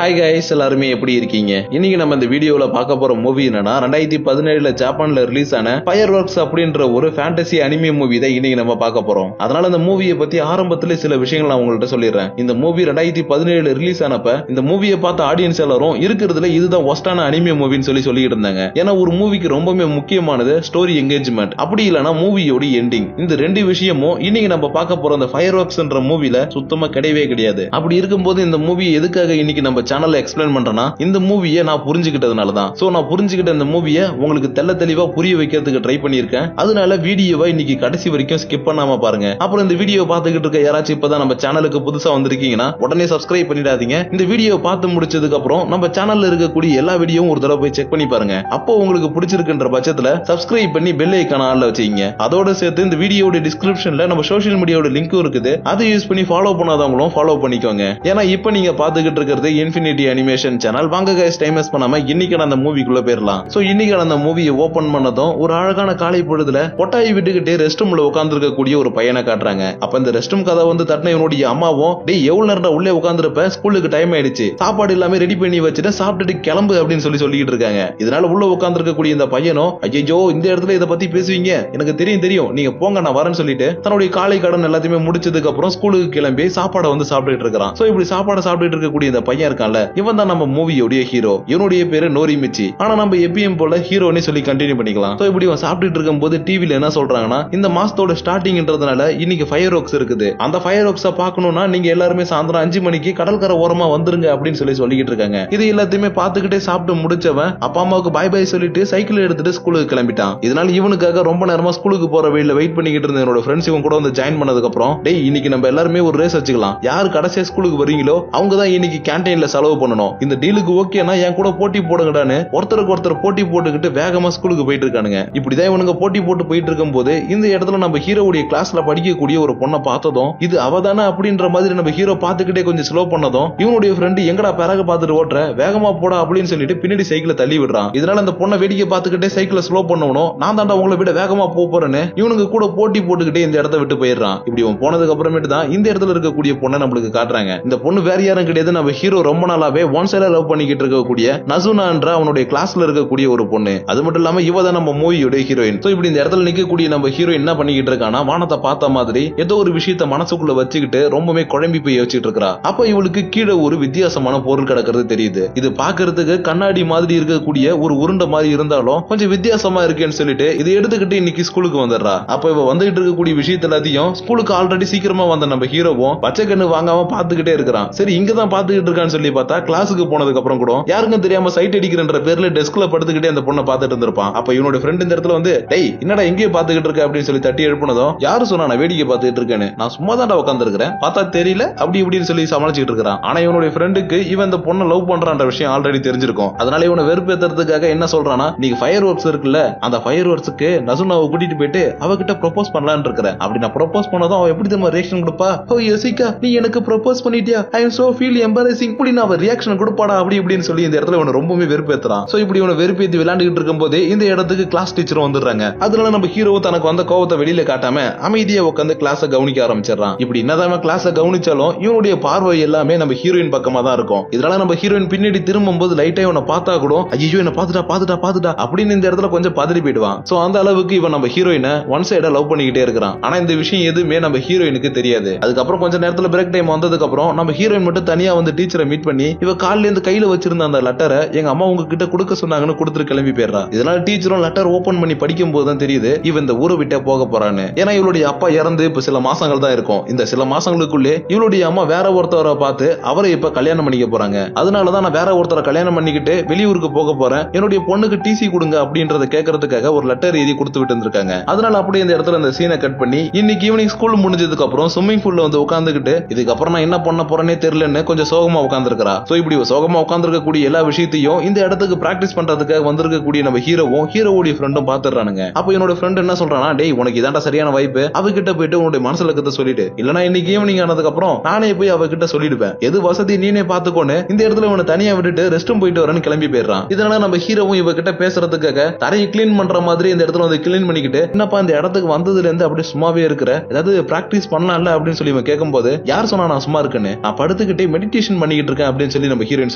Hi guys, எல்லாருமே எப்படி இருக்கீங்க? இன்னைக்கு நம்ம இந்த வீடியோல பார்க்க போற மூவி என்னன்னா 2017 ஜப்பான்ல ரிலீஸ் ஆன ஃபயர் ஒர்க்ஸ் அப்படின்ற ஒரு ஃபேண்டசி அனிமே மூவி தான் இன்னைக்கு நம்ம பார்க்க போறோம். அதனால இந்த மூவியை பத்தி ஆரம்பத்துல சில விஷயங்கள் நான் உங்கள்கிட்ட சொல்லிடுறேன். இந்த மூவி 2017 ரிலீஸ் ஆனப்ப இந்த மூவியை பார்த்த ஆடியன்ஸ் எல்லாரும் இருக்கிறதுல இதுதான் ஒஸ்டான அனிமே மூவின்னு சொல்லிட்டு இருந்தாங்க. ஏன்னா ஒரு மூவிக்கு ரொம்பவே முக்கியமானது ஸ்டோரி என்கேஜ்மெண்ட், அப்படி இல்லைன்னா மூவியோட எண்டிங். இந்த ரெண்டு விஷயமும் இன்னைக்கு நம்ம பார்க்க போற அந்த ஃபயர் ஒர்க்ஸ்ன்ற மூவில சுத்தமா கிடையவே கிடையாது. அப்படி இருக்கும்போது இந்த மூவியை எதுக்காக இன்னைக்கு நம்ம சேனல்ல எக்ஸ்பிளைன் பண்றேன்னா, இந்த மூவியை நான் புரிஞ்சுக்கிட்டதுனால தான். சோ நான் புரிஞ்சுக்கிட்ட இந்த மூவியை உங்களுக்கு தெளிவா புரிய வைக்கிறதுக்கு ட்ரை பண்ணியிருக்கேன். அதனால வீடியோவை இன்னைக்கு கடைசி வரைக்கும் ஸ்கிப் பண்ணாம பாருங்க. அப்புறம் இந்த வீடியோ பார்த்துக்கிட்டு இருக்க யாராச்சும் இப்பதான் நம்ம சேனலுக்கு புதுசா வந்திருக்கீங்கன்னா உடனே சப்ஸ்கிரைப் பண்ணிடாதீங்க. இந்த வீடியோ பார்த்து முடிச்சதுக்கு அப்புறம் நம்ம சேனல்ல இருக்கக்கூடிய எல்லா வீடியோவும் ஒரு தடவை போய் செக் பண்ணி பாருங்க. அப்போ உங்களுக்கு பிடிச்சிருக்குன்ற பட்சத்துல சப்ஸ்கிரைப் பண்ணி பெல் ஐகான் ஆன்ல வச்சுக்கீங்க. அதோட சேர்த்து இந்த வீடியோட டிஸ்கிரிப்ஷன்ல நம்ம சோஷியல் மீடியாவோட லிங்க்கும் இருக்குது. அதை யூஸ் பண்ணி ஃபாலோ பண்ணாதவங்களும் ஃபாலோ பண்ணிக்கோங்க. ஏன்னா இப்ப நீங்க பாத்துக்கிட்டு இருக்கிறது இன்ஃபினிட்டி அனிமேஷன் சேனல். வாங்க கைஸ், டைம் வேஸ்ட் பண்ணாம இன்னைக்கு அந்த மூவிக்குள்ள போயிரலாம். சோ இன்னைக்கு அந்த மூவியை ஓபன் பண்ணதும் ஒரு அழகான காலை பொழுதுல கொட்டாய் விட்டுக்கிட்டே ரெஸ்ட் ரூம்ல உட்கார்ந்து இருக்கக்கூடிய ஒரு பையனை காட்டுறாங்க. அப்ப இந்த ரெஸ்ட் ரூம் கதை வந்து தட்டின இவனுடைய அம்மாவும், டேய் எவ்வளவு நேரம் உள்ளே உட்கார்ந்துருப்ப, ஸ்கூலுக்கு டைம் ஆயிடுச்சு, சாப்பாடு எல்லாமே ரெடி பண்ணி வச்சுட்டு சாப்பிட்டுட்டு கிளம்பு அப்படின்னு சொல்லிட்டு இருக்காங்க. இதனால உள்ள உட்கார்ந்து இருக்கக்கூடிய இந்த பையனும், ஐயோ இந்த இடத்துல இதை பத்தி பேசுவீங்க, எனக்கு தெரியும் நீங்க போங்க நான் வரேன்னு சொல்லிட்டு தன்னுடைய காலை கடன் எல்லாத்தையுமே முடிச்சதுக்கு அப்புறம் ஸ்கூலுக்கு கிளம்பி சாப்பாடை வந்து சாப்பிட்டுட்டு இருக்கான். சோ இப்படி சாப்பாடு சாப்பிட்டுட்டு இருக்கக்கூடிய இந்த பையன் இருக்கான்ல, இவன் தான் நம்ம மூவியோட ஹீரோ. இவனுடைய பேரு நோரிமிச்சி. ஆனா நம்ம எப்பயும் போல ஹீரோன்னு சொல்லி கண்டினியூ பண்ணிக்கலாம். சோ இப்படி இவன் சாப்பிட்டுட்டு இருக்கும்போது டிவில என்ன சொல்றாங்கன்னா, இந்த மாசத்தோட ஸ்டார்டிங்ன்றதுனால இன்னைக்கு ஃபயர் ஒர்க்ஸ் இருக்குது. அந்த ஃபயர் ஒர்க்ஸை பார்க்கணும்னா நீங்க எல்லாருமே சாயந்தரம் 5 மணிக்கு கடற்கரை ஓரமா வந்துருங்க அப்படின்னு சொல்லிட்டு இருக்காங்க. இது எல்லாத்தையுமே பார்த்துக்கிட்டே சாப்பிட்டு முடிச்சவன் அப்பா அம்மாவுக்கு பாய் பாய் சொல்லிட்டு சைக்கிள் எடுத்துட்டு ஸ்கூலுக்கு கிளம்பிட்டான். இதனால இவனுக்காக ரொம்ப நேரமா ஸ்கூலுக்கு போற வழியில வெயிட் பண்ணிக்கிட்டு இருந்த என்னோட ஃப்ரெண்ட்ஸ் இவன் கூட வந்து ஜாயின் பண்ணதுக்கு அப்புறம், டேய் இன்னைக்கு நம்ம எல்லாருமே ஒரு ரேஸ் வச்சுக்கலாம், யார் கடைசியா ஸ்கூலுக்கு வரீங்களோ அவங்க தான் இன்னைக்கு கேன்டீன்ல செலவு பண்ணணும், இந்த டீலுக்கு ஓகேனா என் கூட போட்டி போடுங்கடான்னு ஒருத்தருக்கு ஒருத்தர் போட்டி போட்டுக்கிட்டு வேகமா ஸ்கூலுக்கு போயிட்டு இருக்கானுங்க. இப்படிதான் இவனுங்க போட்டி போட்டு போயிட்டு இருக்கும் போது இந்த இடத்துல நம்ம ஹீரோவுடைய கிளாஸ்ல படிக்கக்கூடிய ஒரு பொண்ணை பார்த்ததும், இது அவதானே அப்படின்ற மாதிரி நம்ம ஹீரோ பார்த்துக்கிட்டே கொஞ்சம் ஸ்லோ பண்ணதும், இவனுடைய ஃப்ரெண்டு எங்கடா பிறகு பார்த்துட்டு ஓட்டுற, வேகமா போடா அப்படின்னு சொல்லிட்டு பின்னாடி சைக்கிளை தள்ளி விடுறான். இதனால அந்த பொண்ணை வேடிக்கை பார்த்துக்கிட்டே சைக்கிளை ஸ்லோ பண்ணணும், நான் தாண்டா உங்களை விட வேகமா போறேன்னு இவனுக்கு கூட போட்டி போட்டுக்கிட்டே இந்த இடத்த விட்டு போயிடுறான். இப்படி இவன் போனதுக்கு அப்புறமேட்டு தான் இந்த இடத்துல இருக்கக்கூடிய பொண்ணை நம்மளுக்கு காட்டுறாங்க. இந்த பொண்ணு வேற யாரும் கிடையாது, நம்ம ஹீரோ ரொம்ப நாளாவே ஒன் சைடா லவ் பண்ணிக்கிட்டு இருக்கக்கூடிய நசுனான்ற அவனுடைய கிளாஸ்ல இருக்கக்கூடிய ஒரு பொண்ணு. அது மட்டும் இல்லாம இவ தான் நம்ம மூவியோட ஹீரோயின். சோ இப்படி இந்த இடத்துல நிக்கக்கூடிய நம்ம ஹீரோயின் என்ன பண்ணிக்கிட்டு இருக்கானா, வானத்தை பார்த்த மாதிரி ஏதோ ஒரு விஷயத்த மனசுக்குள்ள வச்சுக்கிட்டு ரொம்பவே குழம்பி போய் வச்சுட்டு இருக்கா. அப்ப இவளுக்கு கீழே ஒரு வித்தியாசமான பொருள் கிடக்கிறது தெரியுது. இது பாக்குறதுக்கு கண்ணாடி மாதிரி இருக்கக்கூடிய ஒரு உருண்டை மாதிரி இருந்தாலும் கொஞ்சம் வித்தியாசமா இருக்கேன்னு சொல்லிட்டு இதை எடுத்துக்கிட்டு இன்னைக்கு ஸ்கூலுக்கு வந்துடுறா. அப்ப இவ வந்துகிட்டு இருக்கக்கூடிய விஷயத்த எல்லாத்தையும் ஸ்கூலுக்கு ஆல்ரெடி சீக்கிரமா வந்த நம்ம ஹீரோவும் பச்சை கண்ணு வாங்காம பாத்துக்கிட்டே இருக்கிறான். சரி இங்கதான் பாத்துக்கிட்டு இருக்கான்னு சொல்லி பார்த்தா கிளாஸுக்கு போனதுக்கு அப்புறம் கூட யாருக்கும் தெரியாம சைட் அடிக்கிறன்ற பேர்ல டெஸ்க்ல படுத்துக்கிட்டே அந்த பொண்ணை பார்த்துட்டு இருந்திருப்பான். அப்ப இவனோட ஃப்ரெண்ட் இந்த இடத்துல வந்து, டேய் என்னடா எங்கேயே பாத்துக்கிட்டு இருக்க அப்படின்னு சொல்லி தட்டி எழுப்பினதும், யாரு சொன்னா நான் வேடிக்கை பார்த்துட்டு இருக்கேன்னு, நான் சும்மா தான் உட்கார்ந்து இருக்கிறேன், பார்த்தா தெரியல அப்படி இப்படின்னு சொல்லி சமாளிச்சுட்டு இருக்கான். ஆனா இவனுடைய ஃப்ரெண்டுக்கு இவன் இந்த பொண்ணை லவ் பண்றான்ற விஷயம் ஆல்ரெடி தெரிஞ்சிருக்கும். அதனால இவனை வெறுப்பேத்துறதுக்காக என்ன சொல்றானா, நீங்க ஃபயர் ஒர்க்ஸ் இருக்குல்ல, அந்த ஃபயர் ஒர்க்ஸ்க்கு நசுனாவை கூட்டிட்டு போயிட்டு அவகிட்ட ப்ரொபோஸ் பண்ணலான்னு இருக்கிறேன். அப்படி நான் ப்ரொபோஸ் பண்ணதும் அவ எப்படி தெரியுமா ரியாக்ஷன் கொடுப்பா, ஓ யோசிக்கா நீ எனக்கு ப்ரொபோஸ் பண்ணிட்டியா, ஐ அம் சோ ஃபீல் எம்பாரசிங், இப்படி நான் ரியாக்ஷன் கொடுப்பாடா அப்படி இப்படின்னு சொல்லி இந்த இடத்துல இவனை ரொம்பவே வெறுப்பேத்துறான். சோ இப்படி இவனை வெறுப்பேத்தி விளையாண்டுகிட்டு இருக்கும் போது இந்த இடத்துக்கு கிளாஸ் டீச்சரும் வந்துடுறாங்க. அதனால நம்ம ஹீரோ தனக்கு வந்த கோவத்தை வெளியில காட்டாம அமைதியா உட்காந்து கிளாஸ கவனிக்க ஆரம்பிச்சிடறான். இப்படி என்னதான் கிளாஸ கவனிச்சாலும் இவனுடைய பார்வை எல்லாமே நம்ம ஹீரோயின் பக்கமா தான் இருக்கும். இதனால நம்ம ஹீரோயின் பின்னாடி திரும்பும் போது லைட்டா இவனை பார்த்தா கூட, ஐயோ என்ன பாத்துட்டா அப்படின்னு இந்த இடத்துல கொஞ்சம் பதறி போயிடுவான். சோ அந்த அளவுக்கு இவன் நம்ம ஹீரோயினை ஒன் சைடா லவ் பண்ணிக்கிட்டே இருக்கிறான். ஆனா இந்த விஷயம் எதுவுமே நம்ம ஹீரோயினுக்கு தெரியாது. அதுக்கப்புறம் கொஞ்சம் நேரத்துல பிரேக் டைம் வந்ததுக்கு அப்புறம் நம்ம ஹீரோயின் மட்டும் தனியா வந்து டீச்சரை மீட் பண்ணி இவ காலில இருந்து கையில வச்சிருந்த அந்த லெட்டரை எங்க அம்மா உங்ககிட்ட கொடுக்க சொன்னாங்கன்னு கொடுத்துட்டு கிளம்பி போயிடுறா. இதனால டீச்சரும் லெட்டர் ஓபன் பண்ணி படிக்கும் போது தான் தெரியுது இவன் இந்த ஊரை விட்டே போக போறான்னு. ஏன்னா இவளுடைய அப்பா இறந்து இப்ப சில மாசங்கள் தான் இருக்கும். இந்த சில மாசங்களுக்குள்ளே இவளுடைய அம்மா வேற ஒருத்தவரை பார்த்து அவரை இப்ப கல்யாணம் பண்ணிக்க போறாங்க. அதனாலதான் நான் வேற ஒருத்தரை கல்யாணம் பண்ணிக்கிட்டு வெளியூருக்கு போக போறேன், என்னுடைய பொண்ணுக்கு டிசி கொடுங்க அப்படின்றத கேட்கறதுக்காக ஒரு லெட்டர் எழுதி கொடுத்து விட்டு இருந்திருக்காங்க. அதனால அப்படியே இந்த இடத்துல இந்த சீனை கட் பண்ணி இன்னைக்கு ஈவினிங் ஸ்கூல் முடிஞ்சதுக்கு அப்புறம் ஸ்விம்மிங் பூல்ல வந்து உட்காந்துக்கிட்டு இதுக்கப்புறம் நான் என்ன பண்ண போறேனே தெரியலன்னு கொஞ்சம் சோகமா உட்கார்ந்துருக்கா. சோ இப்படி சோகமா உட்கார்ந்துருக்கக்கூடிய எல்லா விஷயத்தையும் இந்த இடத்துக்கு பிராக்டிஸ் பண்றதுக்காக வந்திருக்கக்கூடிய நம்ம ஹீரோவும் ஹீரோவுடைய ஃப்ரெண்டும் பாத்துறானுங்க. அப்ப என்னோட ஃப்ரெண்ட் என்ன சொல்றானா, டேய் உனக்கு இதாண்டா சரியான வாய்ப்பு, அவகிட்ட போயிட்டு உன்னுடைய மனசுல கத்த சொல்லிட்டு, இல்லனா இன்னைக்கு ஈவினிங் ஆனதுக்கு அப்புறம் நானே போய் அவகிட்ட சொல்லிடுவேன், எது வசதி நீனே பாத்துக்கோன்னு இந்த இடத்துல இவனை தனியா விட்டுட்டு ரெஸ்டும் போயிட்டு வரேன்னு கிளம்பி போயிடுறான். இதனால நம்ம ஹீரோவும் இவகிட்ட பேசுறதுக்காக தரையை கிளீன் பண்ற மாதிரி இந்த இடத்துல வந்து கிளீன் பண்ணிக்கிட்டு, என்னப்பா இந்த இடத்துக்கு வந்ததுல இருந்து அப்படியே சும்மாவே இருக்கிற, ஏதாவது பிராக்டிஸ் பண்ணலாம்ல அப்படின்னு சொல்லி இவன் கேட்கும் போது, யார் சொன்னா நான் சும்மா இருக்கேன்னு, நான் படுத்துக்கிட்டே மெடிடேஷன் பண்ணிக்கிட்டு இருக்கேன் அப்படின்னு சொல்லி நம்ம ஹீரோயின்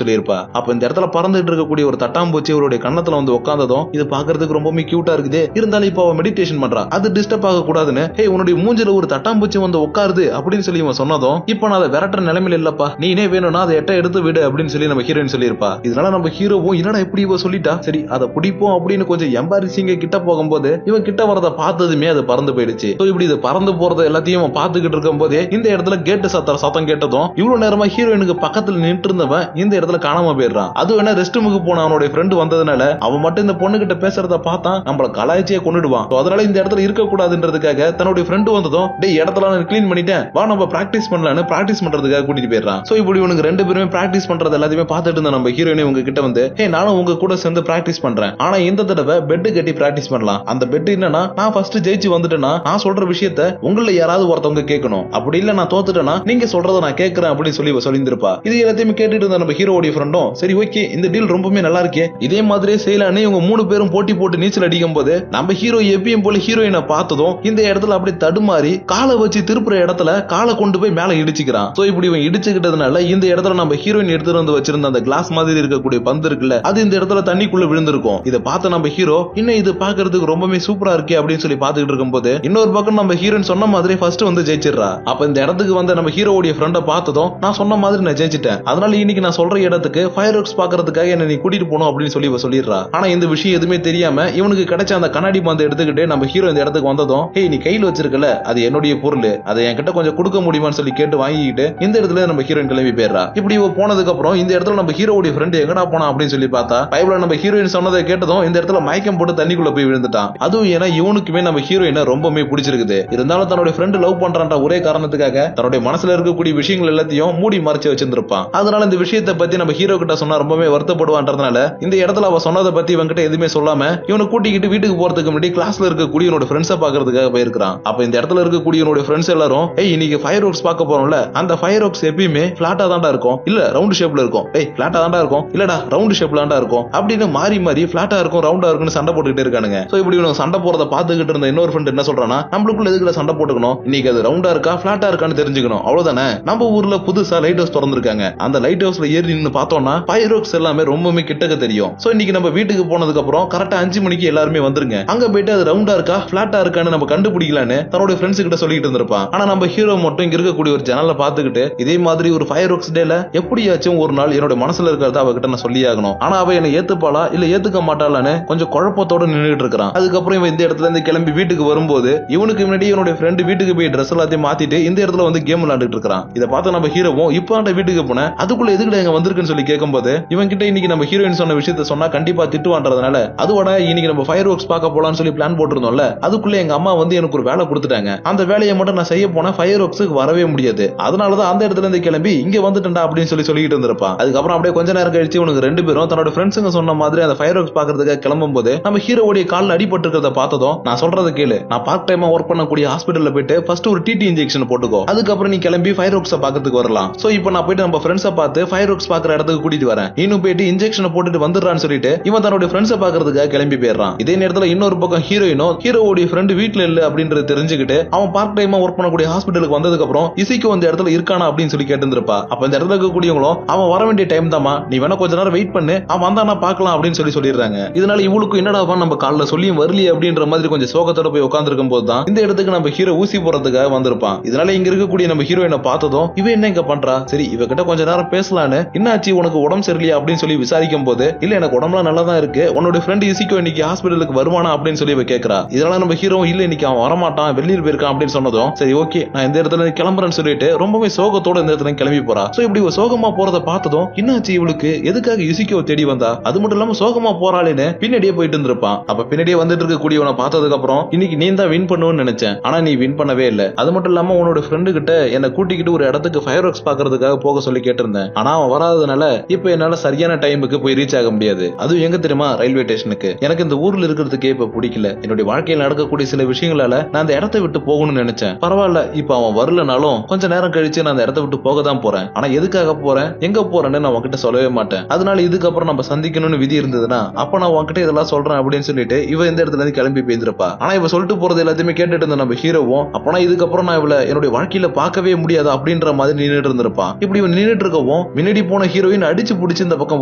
சொல்லியிருப்பா. அப்ப இந்த இடத்துல பறந்துட்டு இருக்கக்கூடிய ஒரு தட்டாம்பூச்சி அவருடைய கண்ணத்துல வந்து உட்கார்ந்ததும் இது பாக்குறதுக்கு ரொம்பவே கியூட்டா இருக்குது. இருந்தாலும் இப்ப அவன் மெடிடேஷன் பண்றா, அது டிஸ்டர்ப் ஆக கூடாதுன்னு ஹே உன்னுடைய மூஞ்சில ஒரு தட்டாம்பூச்சி வந்து உட்காருது அப்படின்னு சொல்லி இவன் சொன்னதும் இப்ப நான் அதை விரட்டுற நிலைமையில இல்லப்பா, நீனே வேணும்னா அதை எட்ட எடுத்து விடு அப்படின்னு சொல்லி நம்ம ஹீரோயின் சொல்லியிருப்பா. இதனால நம்ம ஹீரோவும் என்னடா இப்படி இவ சொல்லிட்டா, சரி அதை பிடிப்போம் அப்படின்னு கொஞ்சம் எம்பாரிசிங்க கிட்ட போகும்போது இவன் கிட்ட வரத பார்த்ததுமே அது பறந்து போயிடுச்சு. இப்படி இது பறந்து போறது எல்லாத்தையும் பாத்துக்கிட்டு இருக்கும் போதே இந்த இடத்துல கேட்டு சத்தம் கேட்டதும் இவ்வளவு நேரமா ஹீரோயினுக்கு பக்கத்துல நின்று இருந்தவன் இந்த இடத்துல காணாம போயிடுறான். அது வேணா ரெஸ்ட் ரூமுக்கு போன அவனுடைய ஃப்ரெண்டு வந்ததுனால அவன் மட்டும் இந்த பொண்ணு கிட்ட பேசுறத பார்த்தா நம்மள கலாய்ச்சியே கொண்டுடுவான். அதனால இந்த இடத்துல இருக்க கூடாதுன்றதுக்காக தன்னுடைய ஃப்ரெண்டு வந்ததும் டேய் இடத்துல நான் கிளீன் பண்ணிட்டேன் வா நம்ம பிராக்டிஸ் பண்ணலாம்னு பிராக்டிஸ் பண்றதுக்காக கூட்டிட்டு போயிடுறான். சோ இப்படி இவனுக்கு ரெண்டு பேருமே பிராக்டிஸ் பண்றது எல்லாத்தையுமே பார்த்துட்டு இருந்த நம்ம ஹீரோயினே உங்க கிட்ட வந்து ஹே நானும் உங்க கூட சேர்ந்து பிராக்டிஸ் பண்றேன், ஆனா இந்த தடவை பெட் கட்டி பிராக்டிஸ் பண்ணலாம். அந்த பெட் என்னன்னா நான் ஃபர்ஸ்ட் ஜெயிச்சு வந்துட்டேன்னா நான் சொல்ற விஷயத்த உங்கள யாராவது ஒருத்தவங்க கேட்கணும், அப்படி இல்ல நான் தோத்துட்டேன்னா நீங்க சொல்றத நான் கேட்கறேன் அப்படின்னு சொல்லி சொல்லியிருப்பா. இது எல்லாத்தையும் கேட்டுட்டு இருந்த நம்ம ஹீரோடைய ஃப்ரெண்டும் சரி ஓகே இந்த டீல் ரொம்பவே நல்லா இருக்கே, இதே மாதிரியே செய்யலான்னு இவங்க மூணு பேரும் போட்டி போட்டு நீச்சல் அடிக்கும் போது நம்ம ஹீரோ எப்பயும் போல ஹீரோயினை பார்த்ததும் இந்த இடத்துல அப்படி தடுமாறி காலை வச்சு திருப்புற இடத்துல காலை கொண்டு போய் மேல இடிச்சுக்கிறான். சோ இப்படி இவன் இடிச்சுக்கிட்டதுனால இந்த இடத்துல நம்ம ஹீரோயின் எடுத்துட்டு வந்து வச்சிருந்த அந்த கிளாஸ் மாதிரி இருக்கக்கூடிய பந்து இருக்குல்ல அது இந்த இடத்துல தண்ணிக்குள்ள விழுந்திருக்கும். இதை பார்த்த நம்ம ஹீரோ இன்னும் இது பாக்குறதுக்கு ரொம்பவே சூப்பரா இருக்கே அப்படின்னு சொல்லி பாத்துக்கிட்டு இருக்கும் போது இன்னொரு பக்கம் நம்ம ஹீரோயின் சொன்ன மாதிரி ஃபர்ஸ்ட் வந்து ஜெயிச்சிடறா. அப்ப இந்த இடத்துக்கு வந்து நம்ம ஹீரோவுடைய ஃப்ரெண்ட பார்த்ததும் நான் சொன்ன மாதிரி நான் ஜெயிச்சிட்டேன், அதனால இன்னைக்கு நான் சொல்ற இடத்துக்கு ஃபயர் ஒர்க்ஸ் பாக்குறதுக்காக என்ன நீ கூட்டிட்டு போகணும் அப்படின்னு சொல்லி சொல்லிடுறா. ஆனா இந்த விஷயம் எதுவுமே தெரியாம இவனுக்கு கிடைச்ச அந்த கண்ணாடி பந்து எடுத்துக்கிட்டு நம்ம ஹீரோ இந்த இடத்துக்கு வந்ததும் ஹே நீ கையில் வச்சிருக்கல அது என்னுடைய பொருள், அதை என்கிட்ட கொஞ்சம் கொடுக்க முடியுமான்னு சொல்லி கேட்டு வாங்கிக்கிட்டு இந்த இடத்துல நம்ம ஹீரோயின் கிளம்பி போயிடுறா. இப்படி போனதுக்கு அப்புறம் இந்த இடத்துல நம்ம ஹீரோவுடைய ஃப்ரெண்ட் எங்கடா போனா அப்படின்னு சொல்லி பார்த்தா பைப்ல நம்ம ஹீரோயின் சொன்னதை கேட்டதும் இந்த இடத்துல மயக்கம் போட்டு தண்ணிக்குள்ள போய் விழுந்துட்டான். அதுவும் ஏன்னா இவனுக்குமே நம்ம ஹீரோயினை ரொம்பவே பிடிச்சிருக்குது. இருந்தாலும் தன்னுடைய ஃப்ரெண்ட் லவ் பண்றான்ற ஒரே காரணத்துக்காக தன்னுடைய மனசுல இருக்கக்கூடிய விஷயங்கள் எல்லாத்தையும் மூடி மறைச்சு வச்சிருந்திருப்பான். அதனால இந்த விஷயத்தை பத்தி நம்ம ஹீரோ கிட்ட சொன்னா ரொம்பவே வருத்தப்படுவான்றதுனால இந்த இடத்துல அவ சொன்னதை பத்தி இவன்கிட்ட எதுவுமே சொல்லாம இவனை கூட்டிக்கிட்டு வீட்டுக்கு போறதுக்கு முன்னாடி கிளாஸ்ல இருக்கக்கூடிய என்னோட ஃப்ரெண்ட்ஸை பாக்குறதுக்காக போயிருக்கான். அப்ப இந்த இடத்துல இருக்கக்கூடிய என்னோட ஃப்ரெண்ட்ஸ் எல்லாரும் ஏய் இன்னைக்கு ஃபயர் ஒர்க்ஸ் பார்க்க போறோம்ல அந்த ஃபயர் ஒர்க்ஸ் எப்பயுமே பிளாட்டா தான்டா இருக்கும், இல்ல ரவுண்ட் ஷேப்ல இருக்கும், ஏய் பிளாட்டா தான்டா இருக்கும், இல்லடா ரவுண்ட் ஷேப்ல தான்டா இருக்கும் அப்படின்னு மாறி மாறி பிளாட்டா இருக்கும் ரவுண்டா இருக்கும்னு சண்டை போட்டுக்கிட்டே இருக்கானுங்க. சோ இப்படி இவங்க சண்டை போறத பாத்துக்கிட்டு இருந்த இன்னொரு ஃப்ரெண்ட் என்ன சொல்றானா நம்மளுக்குள்ள எதுக்குல சண்டை போட்டுக்கணும், இன்னைக்கு அது ரவுண்டா இருக்கா பிளாட்டா இருக்கான்னு தெரிஞ்சுக்கணும் அவ்வளவுதானே. நம்ம ஊர்ல புதுசா லைட் ஹவுஸ் திறந்திருக்காங்க, அந்த லைட் ஹவுஸ்ல ஏறி நின்னு பார்த்தோம்னா ஃபயர் ஒர்க்ஸ் எல்லாமே ரொம்பவே கிட்டக்க தெரியும். சோ இன்னைக்கு நம்ம வீட்டுக்கு போனதுக்கு அப்புறம் கரெக்டா 5 மணிக்கு எல்லாருமே வந்துருங்க, அங்க போயிட்டு அது ரவுண்டா இருக்கா பிளாட்டா இருக்கான்னு நம்ம கண்டுபிடிக்கலான்னு தன்னோட ஃப்ரெண்ட்ஸ் கிட்ட சொல்லிட்டு இருந்திருப்பான். ஆனா நம்ம ஹீரோ மட்டும் இங்க இருக்கக்கூடிய ஒரு ஜன்னலை பார்த்துக்கிட்டு இதே மாதிரி ஒரு ஃபயர் ஒர்க்ஸ் டேல எப்படியாச்சும் ஒரு நாள் என்னோட மனசுல இருக்கிறத அவகிட்ட நான் சொல்லி ஆகணும், ஆனா அவ என்ன ஏத்துப்பாளா இல்ல ஏத்துக்க மாட்டாளான்னு கொஞ்சம் குழப்பத்தோட நின்றுட்டு இருக்கான். அதுக்கப்புறம் இவன் இந்த இடத்துல இருந்து கிளம்பி வீட்டுக்கு வரும்போது இவனுக்கு முன்னாடி இவனுடைய ஃப்ரெண்ட் வீட்டுக்கு போய் ட்ரெஸ் எல்லாத்தையும் மாத்திட்டு இந்த இடத்துல வந்து கேம் விளையாண்டுட்டு இருக்கான். இதை பார்த்து நம்ம ஹீரோவும் இப்போ வீட்டுக்கு போன அதுக்குள்ள எதுக்கு எங்க வந்திருக்குன்னு சொல்லி கேட்கும்போது இவன் கிட்ட இன்னைக்கு நம்ம ஹீரோயின் சொன்ன விஷயத்த சொன்னா கண்டிப்பா திட்டுவான்றதுனால அதுவோட இன்னைக்கு நம்ம ஃபயர் ஒர்க்ஸ் பார்க்க போலான்னு சொல்லி பிளான் போட்டிருந்தோம்ல அதுக்குள்ள எங்க அம்மா வந்து எனக்கு ஒரு வேலை கொடுத்துட்டாங்க, அந்த வேலையை மட்டும் நான் செய்ய போனா ஃபயர் ஒர்க்ஸுக்கு வரவே முடியாது, அதனாலதான் அந்த இடத்துல இருந்து கிளம்பி இங்க வந்துட்டா அப்படின்னு சொல்லி சொல்லிட்டு இருந்திருப்பான். அதுக்கப்புறம் அப்படியே கொஞ்ச நேரம் கழிச்சு உனக்கு ரெண்டு பேரும் தன்னோட ஃப்ரெண்ட்ஸுங்க சொன்ன மாதிரி அந்த ஃபயர் ஒர்க்ஸ் பாக்குறதுக்கு கிளம்பும் போது நம்ம ஹீரோவுடைய காலில் அடிபட்டு இருக்கிறத பார்த்ததும் நான் சொல்றதை கேளு, நான் பார்ட் டைமா ஒர்க் பண்ணக்கூடிய ஹாஸ்பிட்டல்ல போயிட்டு ஃபர்ஸ்ட் ஒரு டிடி இன்ஜெக்ஷன் போட்டுக்கோ, அதுக்கப்புறம் நீ கிளம்பி ஃபயர் ஒர்க்ஸ் பாக்கிறதுக்கு வரலாம். சோ இப்போ நான் போயிட்டு நம்ம ஃப்ரெண்ட்ஸை பார்த்து ஃபயர் ஒர்க்ஸ் பாக்குற இடத்துக்கு கூட்டிட்டு வரேன், இன்னும் போயிட்டு இன்ஜெக்ஷன் போட்டுட்டு வந்துடுறான்னு சொல்லிட்டு இவன் தன்னோட ஃப்ரெண்ட்ஸை பாக்குறதுக்காக கிளம்பி போயிடுறான். இதே நேரத்துல இன்னொரு பக்கம் ஹீரோயினோ ஹீரோவுடைய ஃப்ரெண்ட் வீட்ல இல்ல அப்படின்றது தெரிஞ்சுக்கிட்டு அவன் பார்ட் டைமா ஒர்க் பண்ணக்கூடிய ஹாஸ்பிட்டலுக்கு வந்ததுக்கு அப்புறம் இசைக்கு அந்த இடத்துல இருக்கானா அப்படின்னு சொல்லி கேட்டிருப்பா. அப்ப இந்த இடத்துல இருக்கக்கூடியவங்களும் அவன் வர வேண்டிய டைம் தாமா, நீ வேணா கொஞ்ச நேரம் வெயிட் பண்ணு, அவன் வந்தானா பார்க்கலாம் அப்படின்னு சொல்லி சொல்லிடுறாங்க. இதனால இவளுக்கு என்னடா நம்ம காலில் சொல்லியும் வரலையே அப்படின்ற மாதிரி கொஞ்சம் சோகத்தோட போய் உட்கார்ந்துருக்கும் போது தான் இந்த இடத்துக்கு நம்ம ஹீரோ ஊசி போறதுக்காக வந்திருப்பான். இதனால இங்க இருக்கக்கூடிய நம்ம ஹீரோயினை பார்த்ததும் இவ என்ன இங்க பண்றா, சரி இவ கிட்ட கொஞ்ச நேரம் பேசலான்னு என்னாச்சு உனக்கு உடம்பு சரியில்லையா அப்படின்னு சொல்லி விசாரிக்கும் போது இல்ல எனக்கு உடம்புலாம் நல்லா தான் இருக்கு, உன்னோட ஃப்ரெண்ட் இசிக்கோ இன்னைக்கு ஹாஸ்பிட்டலுக்கு வருவானா அப்படின்னு சொல்லி இவ கேட்கறா. இதனால நம்ம ஹீரோ இல்ல இன்னைக்கு அவன் வரமாட்டான் வெளியில் போயிருக்கான் அப்படின்னு சொன்னதும் சரி ஓகே நான் இந்த இடத்துல கிளம்புறேன்னு சொல்லிட்டு ரொம்பவே சோகத்தோட இந்த இடத்துல கிளம்பி போறா. சோ இப்படி சோகமா போறத பார்த்ததும் என்னாச்சு இவளுக்கு எதுக்காக இசிக்கோ தேடி வந்தா, அது மட்டும் இல்லாம சோகமா போறாளேன்னு பின்னாடியே போயிட்டு இருந்திருப்பான். அப்ப பின்னாடியே வந்துட்டு இருக்கக்கூடியவனை பார்த்ததுக்கு அப்புறம் இன்னைக்கு நீ தான் வின் பண்ணுவேன்னு நினைச்சேன், ஆனா நீ வின் பண்ணவே இல்ல, அது மட்டும் இல்லாம உன்னோட ஃப்ரெண்டு கிட்ட என்ன கூட்டிக்கிட்டு ஒரு இடத்துக்கு ஃபயர் ஒர்க்ஸ் பாக்குறதுக்காக போக சொல்லி கேட்டிருந்தேன், ஆனா அவன் வராதனால இப்ப என்னால சரியான டைமுக்கு போய் ரீச் ஆக முடியாது, அதுவும் எங்க தெரியுமா ரயில்வே ஸ்டேஷனுக்கு. எனக்கு இந்த ஊர்ல இருக்கிறதுக்கே இப்ப பிடிக்கல, என்னுடைய வாழ்க்கையில் நடக்கக்கூடிய சில விஷயங்களால நான் அந்த இடத்தை விட்டு போகணும்னு நினைச்சேன், பரவாயில்ல இப்ப அவன் வரலனாலும் கொஞ்ச நேரம் கழிச்சு நான் அந்த இடத்தை விட்டு போக தான் போறேன், ஆனா எதுக்காக போறேன் எங்க போறேன்னு நான் உன்கிட்ட சொல்லவே மாட்டேன், அதனால இதுக்கப்புறம் நம்ம சந்திக்கணும்னு விதி இருந்ததுன்னா அப்ப நான் உன்கிட்ட இதெல்லாம் சொல்றேன் அப்படின்னு சொல்லிட்டு இவ இந்த இடத்துல இருந்து கிளம்பி போயிருப்பா. ஆனா இவ சொல்லிட்டு போறது எல்லாத்தையுமே கேட்டுட்டு இருந்த நம்ம ஹீரோவும் அப்பனா இதுக்கப்புறம் நான் இவளை என்னுடைய வாழ்க்கையில பார்க்கவே முடியாது அப்படின்ற மாதிரி நின்றுட்டு இருந்திருப்பான். இப்படி இவன் நின்றுட்டு இருக்கவும் முன்னாடி போன ஹீரோயின் அடிச்சு புடிச்சு இந்த பக்கம்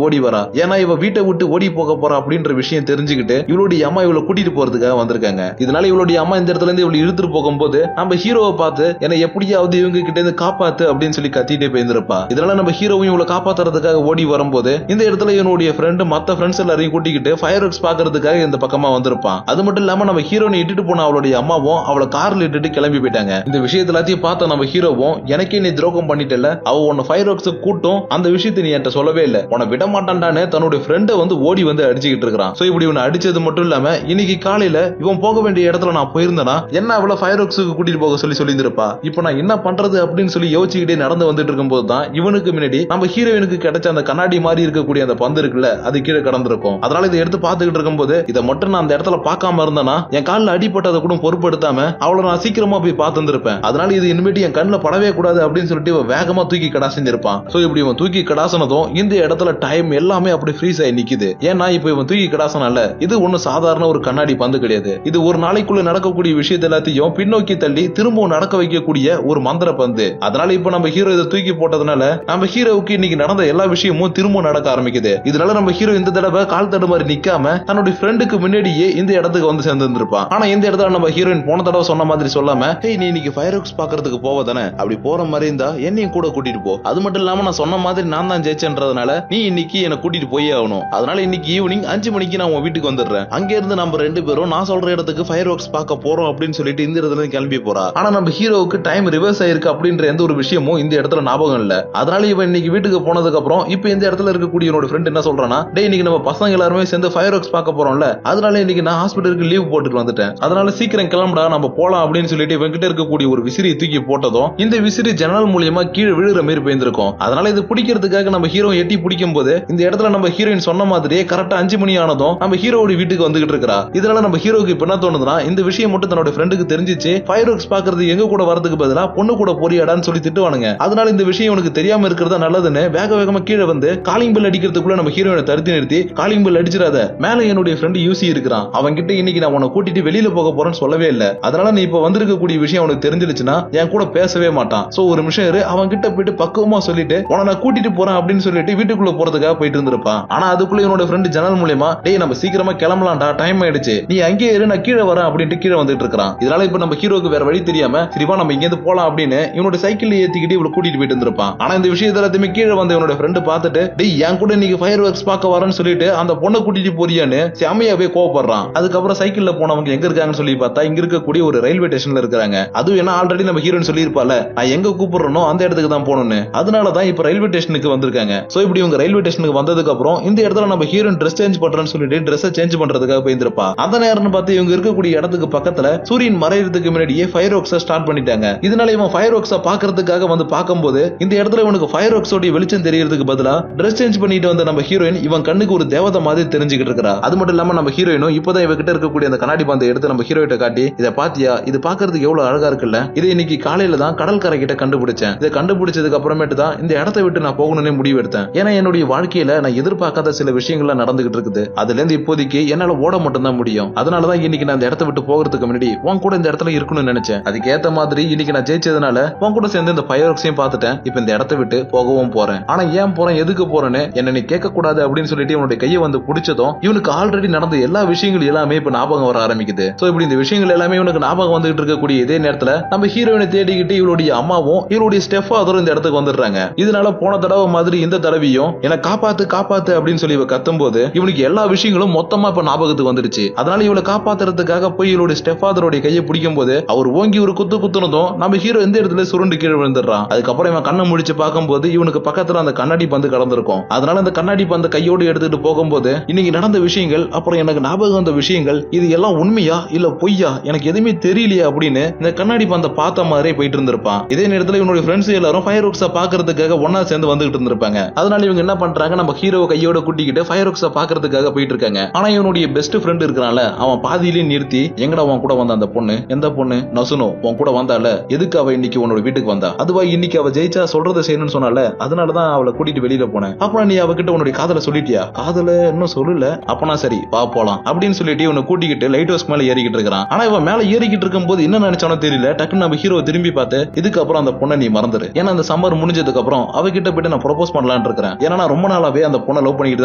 ஓடி வரா. ஏன்னா இவ வீட்டை விட்டு ஓடி போக போறா அப்படின்ற விஷயம் தெரிஞ்சுக்கிட்டு இவளுடைய அம்மா இவளை கூட்டிட்டு போறதுக்காக வந்திருக்காங்க. இதனால இவளுடைய அம்மா இந்த இடத்துல இருந்து இவளை இழுத்துட்டு போகும்போது நம்ம ஹீரோவை பார்த்து என்ன எப்படியாவது இவங்க கிட்ட இருந்து காப்பாத்து அப்படின்னு சொல்லி கத்திட்டே போயிருந்திருப்பா. இதனால நம்ம ஹீரோவும் இவளை காப்பாத்துறதுக்காக ஓடி வரும்போது இந்த இடத்துல இவனுடைய ஃப்ரெண்டு மத்த ஃப்ரெண்ட்ஸ் எல்லாரையும் கூட்டிக்கிட்டு ஃபயர் ஒர்க்ஸ் பாக்குறதுக்காக இந்த பக்கமா வந்திருப்பான். அது மட்டும் இல்லாம நம்ம ஹீரோனை இட்டுட்டு போன அவளுடைய அம்மாவும் அவளை கார்ல இட்டுட்டு கிளம்பி போயிட்டாங்க. இந்த விஷயத்த எல்லாத்தையும் பார்த்த நம்ம ஹீரோவும் எனக்கே நீ துரோகம் பண்ணிட்டல, அவ உன்னை ஃபயர் ஒர்க்ஸ் கூட்டும் அந்த விஷயத்தை நீ என்கிட்ட சொல்லவே இல்லை, உன்னை விட மாட்டான்டான்னு தன்னுடைய ஃப்ரெண்டை வந்து ஓடி வந்து அடிச்சுக்கிட்டு இருக்கான். சோ இப்படி இவனை அடிச்சது மட்டும் இல்லாம இன்னைக்கு காலையில இவன் போக வேண்டிய இடத்துல நான் போயிருந்தேனா என்ன அவளை ஃபயர் ஒர்க்ஸுக்கு கூட்டிட்டு போக சொல்லியிருந்திருப்பா. இப்போ நான் என்ன பண்றது அப்படின்னு சொல்லி யோசிச்சுக்கிட்டே நடந்து வந்துட்டு இருக்கும்போது தான் இவனுக்கு முன்னாடி நம்ம ஹீரோயினுக்கு கிடைச்ச அந்த கண்ணாடி மாதிரி இருக்கக்கூடிய அந்த பந்து இருக்குல்ல அது கீழே கடந்திருக்கும். அதனால இதை எடுத்து பார்த்துக்கிட்டு இருக்கும்போது இதை மட்டும் நான் அந்த இடத்துல பார்க்காம இருந்தேனா என் காலில் அடிப்பட்டதை கூட பொறுப்படுத்தாம அவளை நான் சீக்கிரமா போய் பார்த்துருப்பேன். அதனால இது இனிமேட்டு என் கண்ணில் படவே கூடாது அப்படின்னு சொல்லிட்டு வேகமா தூக்கி கடா செஞ்சிருப்பான். சோ இப்படி இவன் தூக்கி கடாசனதும் இந்த இடத்துல டைம் எல்லாமே அப்படி ஃப்ரீஸ் ஆகி நிக்குது. ஏன்னா இப்போ இவன் தூக்கி கடாசனல்ல இது ஒண்ணு சாதாரண ஒரு கண்ணாடி பந்து கிடையாது. இது ஒரு நாளைக்குள்ள நடக்கக்கூடிய விஷயத்த எல்லாத்தையும் பின்னோக்கி தள்ளி திரும்பவும் நடக்க வைக்கக்கூடிய ஒரு மந்திர பந்து. அதனால இப்ப நம்ம ஹீரோ இதை தூக்கி போட்டதுனால நம்ம ஹீரோவுக்கு இன்னைக்கு நடந்த எல்லா விஷயமும் திரும்ப நடக்க ஆரம்பிக்குது. இதனால நம்ம ஹீரோ இந்த தடவை கால் தடு மாதிரி நிக்காம தன்னுடைய ஃப்ரெண்டுக்கு முன்னாடியே இந்த இடத்துக்கு வந்து சேர்ந்திருப்பான். ஆனா இந்த இடத்துல நம்ம ஹீரோயின் போன தடவை சொன்ன மாதிரி சொல்லாம ஹேய் நீ இன்னைக்கு ஃபயர் ஒர்க்ஸ் பாக்குறதுக்கு போவதானே, அப்படி போற மாதிரி இருந்தா என்னையும் கூட கூட்டிட்டு போ. அது மட்டும் இல்லாம நான் சொன்ன மாதிரி நான் தான் ஜெயிச்சேன்றதுனால நீ இன்னைக்கு என்ன கூட்டிட்டு போயே ஆகணும். அதனால இன்னைக்கு ஈவினிங் 5 மணிக்கு நான் உன் வீட்டுக்கு வந்துடுறேன். அங்க இருந்து நம்ம 2 பேரும் நான் சொல்ற இடத்துக்கு ஃபயர் ஒர்க்ஸ் பார்க்க போறோம் அப்படின்னு சொல்லிட்டு இந்த இடத்துல கிளம்பி போறா. ஆனா நம்ம ஹீரோவுக்கு டைம் ரிவர்ஸ் ஆயிருக்கு அப்படின்ற எந்த ஒரு விஷயமும் இந்த இடத்துல ஞாபகம் இல்ல. அதனால இவன் இன்னைக்கு வீட்டுக்கு போனதுக்கு அப்புறம் இப்ப இந்த இடத்துல இருக்கக்கூடிய என்னோட ஃப்ரெண்ட் என்ன சொல்றானா, டேய் இன்னைக்கு நம்ம பசங்க எல்லாருமே சேர்ந்து ஃபயர் ஒர்க்ஸ் பார்க்க போறோம்ல, அதனால இன்னைக்கு நான் ஹாஸ்பிட்டலுக்கு லீவ் போட்டுட்டு வந்துட்டேன். அதனால சீக்கிரம் கிளம்புடா நம்ம போலாம் அப்படின்னு சொல்லிட்டு இவன் கிட்ட இருக்கக்கூடிய ஒரு விசிறியை தூக்கி போட்டதும் இந்த விசிறி ஜன்னல் மூலியமா கீழே விழுற மாதிரி போயிருக்கும். அதனால இது பிடிக்கிறதுக்காக நம்ம ஹீரோ எட்டி பிடிக்கும் போது இந்த இடத்துல நம்ம ஹீரோயின் சொன்ன மாதிரியே கரெக்டா 5 மணி ஆனதும் நம்ம ஹீரோட வீட்டுக்கு வந்துகிட்டு இருக்கா. இதனால நம்ம ஹீரோக்கு இப்ப என்ன தோணுதுன்னா இந்த விஷயம் மட்டும் தன்னோட ஃப்ரெண்டுக்கு தெரிஞ்சிச்சு ஃபயர் ஒர்க்ஸ் பாக்குறது எங்க கூட வரதுக்கு பதிலா பொண்ணு கூட போறியாடான்னு சொல்லி திட்டுவானுங்க. அதனால இந்த விஷயம் உனக்கு தெரியாம இருக்கிறதா நல்லதுன்னு வேக வேகமா கீழே வந்து காலிங் பெல் அடிக்கிறதுக்குள்ள நம்ம ஹீரோயினை தடுத்து நிறுத்தி காலிங் பெல் அடிச்சிடாத, மேல என்னுடைய ஃப்ரெண்ட் யூசி இருக்கிறான், அவன் கிட்ட இன்னைக்கு நான் உன்னை கூட்டிட்டு வெளியில போக போறேன்னு சொல்லவே இல்ல, அதனால நீ இப்ப வந்திருக்கக்கூடிய விஷயம் அவனுக்கு தெரிஞ்சிருச்சுன்னா என் கூட பேசவே மாட்டான். சோ ஒரு நிமிஷம் இரு, அவன் கிட்ட போயிட்டு பக்குவமா சொல்லிட்டு உன நான் கூட்டிட்டு போறேன் அப்படின்னு சொல்லிட்டு வீட்டுக்குள்ள போறதுக்காக போயிட்டு இருந்திருப்பான். ஆனா அதுக்குள்ள இவனோட ஃப்ரெண்ட் ஜன்னல் மூலமா டேய் நம்ம சீக்கிரமா கிளம்பலாம்டா டைம் ஆயிடுச்சு நீ அங்கேயே இரு நான் கீழே வரேன் அப்படின்ட்டு கீழே வந்துட்டு இருக்கான். இதனால இப்ப நம்ம ஹீரோக்கு வேற வழி தெரியாம சரிவா நம்ம இங்க இருந்து போலாம் அப்படின்னு இவனோட சைக்கிள் ஏத்திக்கிட்டு இவளை கூட்டிட்டு போயிட்டு இருந்திருப்பான். ஆனா இந்த விஷயத்த எல்லாத்தையுமே கீழே வந்து இவனோட ஃப்ரெண்ட் பார்த்துட்டு டேய் என் கூட இன்னைக்கு ஃபயர் ஒர்க்ஸ் பார்க்க வரேன்னு சொல்லிட்டு அந்த பொண்ணை கூட்டிட்டு போறியான்னு செமையாவே கோவப்படுறான். அதுக்கப்புறம் சைக்கிள்ல போனவங்க எங்க இருக்காங்கன்னு சொல்லி பார்த்தா இங்க இருக்கக்கூடிய ஒரு ரயில்வே ஸ்டேஷன்ல இருக்காங்க. அதுவும் என்ன ஆல்ரெடி நம்ம ஹீரோயின் சொல்லியிருப்பால நான் எங்க கூப்பிடுறனோ அந்த இடத்துக்கு தான் போகணும்னு, அதனாலதான் இப்ப ரயில்வே ஸ்டேஷனுக்கு வந்திருக்காங்க. சோ இப்படி இவங்க ரயில்வே ஸ்டேஷனுக்கு வந்ததுக்கு அப்புறம் இந்த இடத்துல நம்ம ஹீரோயின் ட்ரெஸ் சேஞ்ச் பண்றேன்னு சொல்லிட்டு ட்ரெஸ் சேஞ்ச் பண்றதுக்காக போயிருப்பா. அந்த நேரம் பார்த்து இவங்க இருக்கக்கூடிய இடத்துக்கு பக்கத்துல சூரியன் மறையறதுக்கு முன்னாடியே ஃபயர் ஒர்க்ஸ் ஸ்டார்ட் பண்ணிட்டாங்க. இதனால இவன் ஃபயர் ஒர்க்ஸ் பாக்குறதுக்காக வந்து பார்க்கும்போது இந்த இடத்துல இவனுக்கு ஃபயர் ஒர்க்ஸ் வெளிச்சம் தெரியறதுக்கு பதிலா ட்ரெஸ் சேஞ்ச் பண்ணிட்டு வந்த நம்ம ஹீரோயின் இவன் கண்ணுக்கு ஒரு தேவதை மாதிரி தெரிஞ்சுக்கிட்டு இருக்கா. அது மட்டும் இல்லாம நம்ம ஹீரோயினும் இப்பதான் இவகிட்ட இருக்கக்கூடிய அந்த கண்ணாடி பந்தை எடுத்து நம்ம ஹீரோயிட்ட காட்டி இதை பாத்தியா இது பாக்குறதுக்கு எவ்வளவு அழகா இருக்குல்ல, இது இன்னைக்கு காலையில தான் கடற்கரை கிட்ட கண்டுபிடிச்சேன், இதை கண்டுபிடிச்சதுக்கு அப்புறமேட்டு தான் இந்த இடத்தை விட்டு நான் போகணும்னே முடிவு எடுத்தேன். ஏன்னா என்னுடைய வாழ்க்கையில நான் எதிர்பார்க்காத சில விஷயங்கள்லாம் நடந்துகிட்டு இருக்குது, அதுல இருந்து இப்போதைக்கு என்னால ஓட மட்டும் தான் முடியும். அதனாலதான் இன்னைக்கு நான் இந்த இடத்தை விட்டு போகிறதுக்கு முன்னாடி உன் கூட இந்த இடத்துல இருக்கணும்னு நினைச்சேன். அதுக்கு ஏத்த மாதிரி இன்னைக்கு நான் ஜெயிச்சதுனால உன் கூட சேர்ந்து இந்த ஃபயர் ஒர்க்ஸையும் பார்த்துட்டேன். இப்ப இந்த இடத்தை விட்டு போகவும் போறேன். ஆனா ஏன் போறேன் எதுக்கு போறேன்னு என்ன நீ கேட்க கூடாது அப்படின்னு சொல்லிட்டு இவனுடைய கையை வந்து பிடிச்சதும் இவனுக்கு ஆல்ரெடி நடந்த எல்லா விஷயங்கள் எல்லாமே இப்ப ஞாபகம் வர ஆரம்பிக்குது. சோ இப்படி இந்த விஷயங்கள் எல்லாமே இவனுக்கு ஞாபகம் வந்துகிட்டு இருக்கக்கூடிய இதே நேரத்துல நம்ம ஹீரோயினை தேடிக்கிட்டு இவளுடைய அம்மாவும் இவளுடைய ஸ்டெஃப் ஃபாதரும் இந்த இடத்துக்கு வந்துடுறாங்க. இதனால போன தடவை மாதிரி இந்த தடவையும் என்ன காப்பாத்து காப்பாத்து அப்படின்னு சொல்லி இவ கத்தும் போது இவனுக்கு எல்லா விஷயங்களும் மொத்தமா இப்ப ஞாபகத்துக்கு வந்துருச்சு. அதனால இவளை காப்பாத்துறதுக்காக போய் இவளுடைய ஸ்டெஃப் ஃபாதருடைய கையை பிடிக்கும் போது அவர் ஓங்கி ஒரு குத்து குத்துனதும் நம்ம ஹீரோ எந்த இடத்துல சுருண்டு கீழே விழுந்துடுறான். அதுக்கப்புறம் இவன் கண்ணை முடிச்சு பார்க்கும்போது இவனுக்கு பக்கத்துல அந்த கண்ணாடி பந்து கடந்திருக்கும். அதனால அந்த கண்ணாடி பந்து கையோடு எடுத்துட்டு போகும்போது இன்னைக்கு நடந்த விஷயங்கள் அப்புறம் எனக்கு ஞாபகம் வந்த விஷயங்கள் இது எல்லாம் உண்மையா இல்ல பொய்யா எனக்கு எதுவுமே தெரியலையா அப்படின்னு இந்த கண்ணாடி பந்த பார்த்த மாதிரியே போயிட்டு இருந்திருப்பான். இதே நேரத்துல இவனுடைய ஃப்ரெண்ட்ஸ் எல்லாரும் ஃபயர் ஒர்க்ஸ பாக்குறதுக்காக ஒன்னா சேர்ந்து வந்துகிட்டு இருந்திருப்பாங்க. அதனால இவங்க என்ன பண்றாங்க நம்ம ஹீரோவை கையோட கூட்டிக்கிட்டு ஃபயர் ஒர்க்ஸ பாக்குறதுக்காக போயிட்டு இருக்காங்க. ஆனா இவனுடைய பெஸ்ட் ஃப்ரெண்ட் இருக்கிறான்ல அவன் பாதியிலேயே நிறுத்தி எங்கடா உன் கூட வந்த அந்த பொண்ணு எந்த பொண்ணு நசுனோ உன் கூட வந்தால எதுக்கு அவ இன்னைக்கு உன்னோட வீட்டுக்கு வந்தா, அதுவா இன்னைக்கு அவ ஜெயிச்சா சொல்றதை செய்யணும்னு சொன்னால அதனாலதான் அவளை கூட்டிட்டு வெளியில போனேன். அப்புறம் நீ அவகிட்ட உன்னுடைய காதல சொல்லிட்டியா, காதல இன்னும் சொல்லல, அப்பனா சரி வா போலாம் அப்படின்னு சொல்லிட்டு இவனை கூட்டிக்கிட்டு லைட் ஹவுஸ் மேல ஏறிக்கிட்டு இருக்கான். ஆனா இவன் மேல ஏறிக்கிட்டு இருக்கும் போது என்ன நினைச்சானோ தெரியல டக்குன்னு நம்ம ஹீரோ திரும்பி பார்த்து இதுக்கு அப்புறம் அந்த பொண்ணை நீ மறந்துரு, ஏன்னா அந்த சம்மர் முடிஞ்சதுக்கு அப்புறம் தெரியும் அவகிட்ட போயிட்டு நான் ப்ரொபோஸ் பண்ணலாம்னு இருக்கிறேன். ஏன்னா நான் ரொம்ப நாளாவே அந்த பொண்ணை லவ் பண்ணிட்டு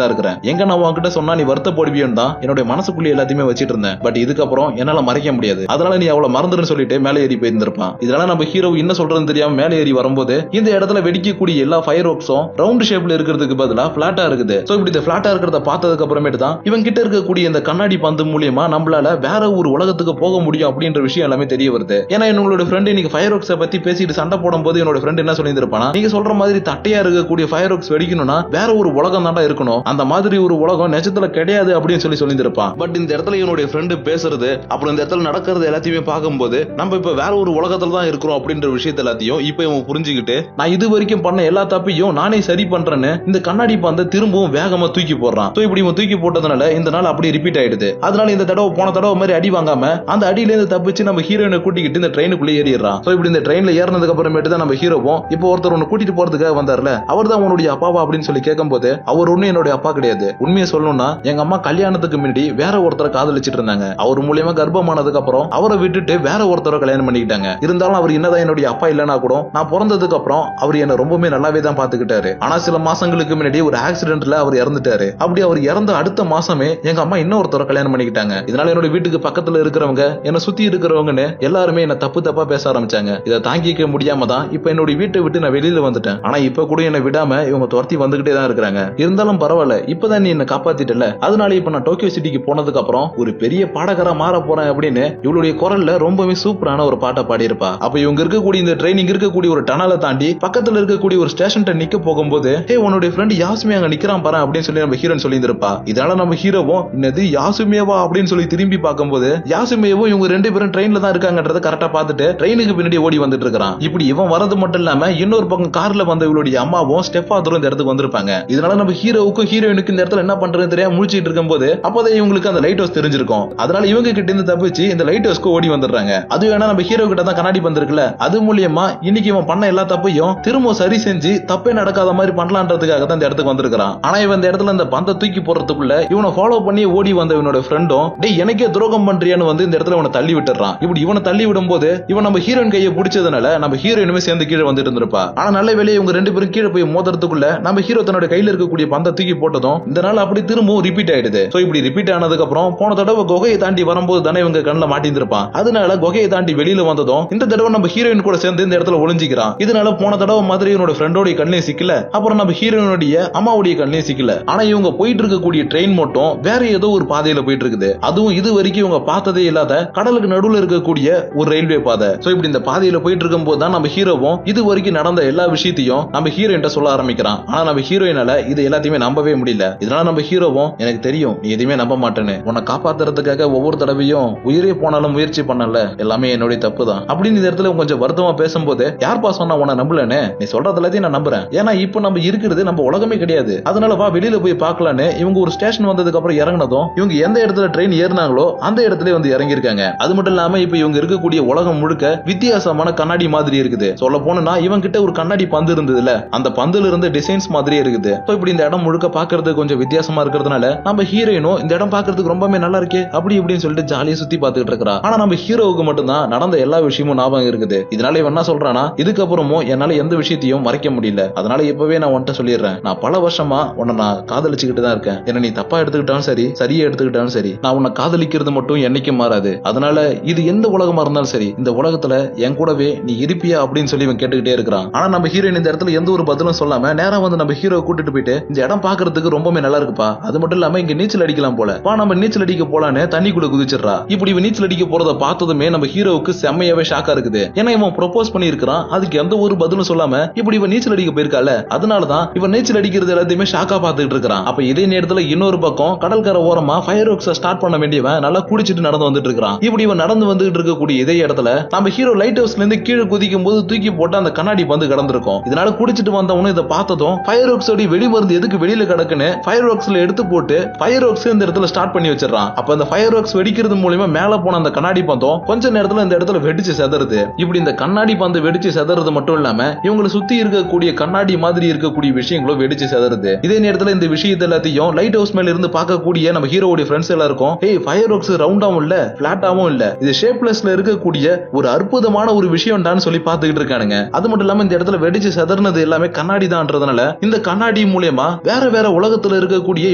தான் இருக்கிறேன். எங்க நான் உன்கிட்ட சொன்னா நீ வருத்தப்படுவியோன்னு தான் என்னோட மனசுக்குள்ளே எல்லாத்தையுமே வச்சிட்டு இருந்தேன். பட் இதுக்கப்புறம் என்னால மறைக்க முடியாது. அதனால நீ அவளை மறந்துன்னு சொல்லிட்டு மேலே ஏறி போயிருந்திருப்பான். இதனால நம்ம ஹீரோ என்ன சொல்றதுன்னு தெரியாம மேலே ஏறி வரும்போது இந்த இடத்துல வெடிக்கக்கூடிய எல்லா ஃபயர் ஒர்க்ஸும் ரவுண்ட் ஷேப்ல இருக்கிறதுக்கு பதிலா பிளாட்டா இருக்குது. சோ இப்படி இந்த பிளாட்டா இருக்கிறத பார்த்ததுக்கு அப்புறமேட்டு தான் இவங்க கிட்ட இருக்கக்கூடிய இந்த கண்ணாடி பந்து மூலியமா நம்மளால வேற ஒரு உலகத்துக்கு போக முடியும் அப்படின்ற விஷயம் எல்லாமே தெரிய வருது. ஏன்னா என்னோட ஃப்ரெண்ட் இன்னைக்கு ஃபயர் ஒர்க்ஸை பத்தி பேசிட்டு சண்டை போடும் போது என்னோட ஃப்ரெண்ட் என்ன சொல்லியிருப்பானா, நீங்க சொல்ற மாதிரி தட்டையா இருக்கக்கூடிய ஃபயர் ஒர்க்ஸ் வெடிக்கணும்னா வேற ஒரு உலகம் தாண்டா இருக்கணும், அந்த மாதிரி ஒரு உலகம் நிஜத்துல கிடையாது அப்படின்னு சொல்லியிருப்பான். பட் இந்த இடத்துல என்னுடைய ஃப்ரெண்டு பேசுறது அப்புறம் இந்த இடத்துல நடக்கிறது எல்லாத்தையுமே பார்க்கும்போது நம்ம இப்ப வேற ஒரு உலகத்துல தான் இருக்கிறோம் அப்படின்ற விஷயத்த எல்லாத்தையும் இப்ப இவன் புரிஞ்சுக்கிட்டு நான் இது வரைக்கும் பண்ண எல்லா தப்பையும் நானே சரி பண்றேன்னு இந்த கண்ணாடி பந்தை திரும்பவும் வேகமா தூக்கி போடுறான். இப்படி இவன் தூக்கி போட்டதுனால இந்த நாள் அப்படியே ரிப்பீட் ஆயிடுது. அதனால இந்த தடவை போன தடவை மாதிரி அடி வாங்காம அந்த அடியில இருந்து தப்பிச்சு நம்ம ஹீரோயினை கூட்டிக்கிட்டு இந்த ட்ரெயினுக்குள்ள ஏறிடுறான். இப்படி இந்த ட்ரெயின்ல ஏறினதுக்கு அப்புறமேட்டு தான் நம்ம ஹீரோவும் இப்போ ஒருத்தர் ஒன்னு கூட்டிட்டு போறதுக்காக வந்தார்ல, அவர் தான் உன்னுடைய அப்பாவா அப்படின்னு சொல்லி கேட்கும் போது அவர் ஒன்னும் என்னுடைய அப்பா கிடையாது, உண்மையை சொல்லணும்னா எங்க அம்மா கல்யாணத்துக்கு முன்னாடி வேற ஒருத்தரை காதலிச்சிட்டு இருந்தாங்க. அவர் மூலியமா கர்ப்பமானதுக்கு அப்புறம் அவரை விட்டுட்டு வேற ஒருத்தரை கல்யாணம் பண்ணிக்கிட்டாங்க. இருந்தாலும் அவர் என்னதான் என்னுடைய அப்பா இல்லைன்னா கூட நான் பிறந்ததுக்கு அப்புறம் அவர் என்ன ரொம்பவே நல்லாவே தான் பாத்துக்கிட்டாரு. ஆனா சில மாசங்களுக்கு முன்னாடி ஒரு ஆக்சிடென்ட்ல அவர் இறந்துட்டாரு. அப்படி அவர் இறந்த அடுத்த மாசமே எங்க அம்மா இன்னொருத்தரை கல்யாணம் பண்ணிக்கிட்டாங்க. இதனால என்னோட வீட்டுக்கு பக்கத்துல இருக்கிறவங்க என்ன சுத்தி இருக்கிறவங்கன்னு எல்லாருமே என்ன தப்பு தப்பா பேச ஆரம்பிச்சாங்க. இதை தாங்கிக்க முடியாம தான் இப்ப என்னோட வீட்டை விட்டு நான் வெளியில வந்துட்டேன். ஆனா இப்ப கூட என்ன விடாம இவங்க துரத்தி வந்துகிட்டே தான் இருக்காங்க. இருந்தாலும் பரவாயில்ல, இப்பதான் நீ என்ன காப்பாத்திட்டல, அதனால இப்ப நான் டோக்கியோ சிட்டிக்கு போனதுக்கு அப்புறம் ஒரு பெரிய பாடகரா மாற போறேன் அப்படின்னு இவளுடைய குரல்ல ரொம்பவே சூப்பரான ஒரு பாட்டை பாடியிருப்பா. அப்ப இவங்க இருக்கக்கூடிய இந்த ட்ரெயினிங் இருக்கக்கூடிய ஒரு டனலை தாண்டி பக்கத்துல இருக்கக்கூடிய ஒரு ஸ்டேஷன் நிக்க போகும்போது ஹே உன்னுடைய ஃப்ரெண்ட் யாசுமே அங்க நிக்கிறான் பாரு அப்படின்னு சொல்லி நம்ம ஹீரோன் சொல்லி இருப்பா. இதனால நம்ம ஹீரோவும் என்னது யாசுமேவா அப்படின்னு சொல்லி திரும்பி பார்க்கும்போது யாசுமேவும் இவங்க ரெண்டு பேரும் ட்ரெயின்ல தான் இருக்காங்கன்றத கரெக்டா பார்த்துட்டு ட்ரெயினுக்கு பின்னாடி ஓடி வந்துட்டு இருக்கான். இப்படி இவன் வரது மட்டும் இல்லாம இன்னொரு பக்கம் கார்ல வந்த இவளுடைய அம்மாவும் ஸ்டெப் ஃபாதரும் இந்த இடத்துக்கு வந்திருப்பாங்க. இதனால நம்ம ஹீரோவுக்கும் ஹீரோயினுக்கு இந்த இடத்துல என்ன பண்றதுன்னு தெரியாம முழிச்சிட்டு இருக்கும்போது அப்பதான் இவங்களுக்கு அந்த லைட் ஹவுஸ் தெரிஞ்சிருக்கும். அதனால இவங்க கிட்ட இருந்து தப்பிச்சு இந்த லைட் ஹவுஸ்க்கு ஓடி வந்துடுறாங்க. அது வேணா நம்ம ஹீரோ கிட்ட தான் கண்ணாடி வந்திருக்குல்ல, அது மூலியமா இன்னைக்கு இவன் பண்ண எல்லா தப்பையும் திரும்ப சரி செஞ்சு தப்பே நடக்காத மாதிரி பண்ணலான்றதுக்காக தான் இந்த இடத்துக்கு வந்திருக்கான். ஆனா இவன் இந்த இடத்துல இந்த பந்தை தூக்கி போறதுக்குள்ள இவனை ஃபாலோ பண்ணி ஓடி வந்த இவனோட ஃப்ரெண்டும் டேய் எனக்கே துரோகம் பண்றியான்னு வந்து இந்த இடத்துல இவனை தள்ளி விட்டுறான். இப்படி இவனை தள்ளி விடும் போது இவன் நம்ம ஹீரோயின் கையை பிடிச்சதுனால நம்ம ஹீரோயினுமே சேர்ந்து கீழே வந்துட்டு இருந்திருப்பா. ஆனா நல்ல வேலையை இவங்க ரெண்டு பேரும் கீழே போய் மோதுறதுக்குள்ள நம்ம ஹீரோ தன்னோட கையில இருக்கக்கூடிய பந்தை தூக்கி போட்டதும் இந்த நாள் அப்படி திரும்பவும் ரிப்பீட் ஆயிடுது. இப்படி ரிப்பீட் ஆனதுக்கு அப்புறம் போன தடவை குகையை தாண்டி வரும்போது தானே இவங்க கண்ணுல மாட்டிருப்பான். அதனால குகையை தாண்டி வெளியில வந்ததும் இந்த தடவை நம்ம ஹீரோயின் கூட சேர்ந்து இந்த இடத்துல ஒளிஞ்சிக்கிறான். இதனால போன தடவை மாதிரி இவனோட ஃப்ரெண்டோட கண்ணையும் சிக்கல, அப்புறம் நம்ம ஹீரோயினுடைய அம்மாவுடைய கண்ணையும் சிக்கல. ஆனா இவங்க போயிட்டு இருக்கக்கூடிய ட்ரெயின் மட்டும் வேற ஏதோ ஒரு பாதையில போயிட்டு இருக்குது. அதுவும் இது வரைக்கும் இவங்க பார்த்ததே இல்லாத கடலுக்கு நடுவுல இருக்கக்கூடிய ஒரு ரயில்வே பாதை. இப்படி இந்த பாதையில போயிட்டு இருக்கும் போது தான் நம்ம ஹீரோவும் இது வரைக்கும் நடந்த எல்லா விஷயத்தையும் நம்ம ஹீரோயின் சொல்ல ஆரம்பிக்கிறான். ஆனா நம்ம ஹீரோயினால இது எல்லாத்தையுமே நம்பவே முடியல. இதனால நம்ம ஹீரோவும் எனக்கு தெரியும் நீ எதுவுமே நம்ப மாட்டேன்னு, உன்னை காப்பாத்துறதுக்காக ஒவ்வொரு தடவையும் உயிரே போனாலும் முயற்சி பண்ணல, எல்லாமே என்னுடைய தப்பு தான் அப்படின்னு இந்த இடத்துல கொஞ்சம் வருத்தமா பேசும்போது யார்பா சொன்னா உன்னை நம்பலன்னு, நீ சொல்றது எல்லாத்தையும் நான் நம்புறேன், ஏன்னா இப்ப நம்ம இருக்கிறது நம்ம உலகமே கிடையாது, அதனால வா வெளியில போய் பார்க்கலான்னு இவங்க ஒரு ஸ்டேஷன் வந்ததுக்கு அப்புறம் இறங்கினதும் இவங்க எந்த இடத்துல ட்ரெயின் ஏறினாங்களோ அந்த இடத்துல வந்து இறங்கி இருக்காங்க. அது மட்டும் இல்லாம இப்ப இவங்க இருக்கக்கூடிய உலகம் முழுக்க வித்தியாசமான கண்ணாடி மாதிரி இருக்குது. சொல்ல போனா இவங்க கிட்ட ஒரு கண்ணாடி பந்து இருந்ததுல, அந்த பந்துல இருந்து டிசைன்ஸ் மாதிரியே இருக்குது. இப்படி இந்த இடம் முழுக்க பாக்குறது கொஞ்சம் வித்தியாசமா இருக்கிறதுனால நம்ம ஹீரோயினும் இந்த இடம் பாக்குறதுக்கு ரொம்பவே நல்லா இருக்கே அப்படி இப்படின்னு சொல்லிட்டு ஜாலியா சுத்தி பார்த்துட்டு இருக்கா. ஆனா நம்ம ஹீரோவுக்கு மட்டும் தான் நடந்த எல்லா விஷயமும் ஞாபகம் இருக்குது. இதனால இவன் என்ன சொல்றானா, இதுக்கப்புறமும் என்னால எந்த விஷயத்தையும் மறைக்க முடியல, அதனால இப்பவே நான் உன்கிட்ட சொல்லிடுறேன், நான் பல வருஷமா உன்னை நான் காதலிச்சுக்கிட்டு தான் இருக்கேன். என்ன நீ தப்பா எடுத்துக்கிட்டாலும் சரி சரியா எடுத்துக்கிட்டாலும் சரி நான் உன்னை காதலிக்கிறது மட்டும் என்னைக்கும் மாறாது. அதனால இது எந்த உலகமா இருந்தாலும் சரி இந்த உலகத்துல என் கூடவே நீ இருப்பியா அப்படின்னு சொல்லி இவன் கேட்டுக்கிட்டே இருக்கிறான். ஆனா நம்ம ஹீரோயின் இந்த இடத்துல எந்த ஒரு பதிலும் சொல்லாம நேரா வந்து நம்ம ஹீரோ கூட்டிட்டு போயிட்டு இந்த இடம் பாக்குறதுக்கு ரொம்பவே நல்லா இருக்குப்பா, அது மட்டும் இல்லாம இங்க நீச்சல் அடிக்கலாம் போல, நம்ம நீச்சல் அடிக்க போலான்னு தண்ணிக்குள்ள குதிச்சிடுறா. இப்படி இவன் நீச்சல் அடிக்க போறத பார்த்ததுமே நம்ம ஹீரோவுக்கு செம்மையாவே ஷாக்கா இருக்குது. ஏன்னா இவன் ப்ரோபோஸ் பண்ணி இருக்கிறான், அதுக்கு எந்த ஒரு பதிலும் சொல்லாம இப்படி இவன் நீச்சல் அடிக்க போயிருக்கால, அதனாலதான் இவன் நீச்சல் அடிக்கிறது எல்லாத்தையுமே ஷாக்கா பார்த்துட்டு இருக்கான். அப்ப இதே நேரத்துல இன்னொரு பக்கம் கடற்கரை ஓரமா ஃபயர் ஒர்க்ஸ் ஸ்டார்ட் பண்ண வேண்டியவன் நல்லா குடிச்சிட்டு நடந்து வந்துட்டு இருக்கான். இப்படி இவன் நடந்து வந்துட்டு இருக்கக்கூடிய இதே இடத்துல நம்ம ஹீரோ லைட் ஹவுஸ்ல இருந்து கீழே குதிக்கும் போது தூக்கி போட்டு அந்த கண்ணாடி பந்து கடந்திருக்கும். இதனால குடிச்சிட்டு வந்தவனும் இதை பார்த்ததும் ஃபயர் ஒர்க்ஸ் வெளிமருந்து எதுக்கு வெளியில கிடக்குன்னு ஃபயர் ஒர்க்ஸ்ல எடுத்து போட்டு ஃபயர் ஒர்க்ஸ் இந்த இடத்துல ஸ்டார்ட் பண்ணி வச்சிடறான். அப்ப அந்த ஃபயர் ஒர்க்ஸ் வெடிக்கிறது மூலமா மேல போன அந்த கண்ணாடி பந்தம் கொஞ்ச நேரத்துல இந்த இடத்துல வெடிச்சு செதறுது. இப்படி இந்த கண்ணாடி பந்து வெடிச்சு செதறது மட்டும் இல்லாம இவங்களை சுத்தி இருக்கக்கூடிய கண்ணாடி மாதிரி இருக்கக்கூடிய விஷயங்களும் வெடிச்சு செதறுது. இதே நேரத்துல இந்த விஷயத்தை எல்லாத்தையும் லைட் ஹவுஸ் மேல இருந்து பார்க்கக்கூடிய நம்ம ஹீரோவுடைய ஃப்ரெண்ட்ஸ் எல்லாருக்கும் ஏய் ஃபயர் ஒர்க்ஸ் ரவுண்டாவும் இல்ல பிளாட்டாவும் இல்ல, இது ஷேப்லெஸ்ல இருக்கக்கூடிய ஒரு அற்புதமான ஒரு விஷயம் தான் சொல்லி பார்த்துக்கிட்டு இருக்கானுங்க. அது மட்டும் இல்லாம இந்த இடத்துல வெடிச்சு செதற செதறினது எல்லாமே கண்ணாடி தான்றதுனால இந்த கண்ணாடி மூலியமா வேற வேற உலகத்துல இருக்கக்கூடிய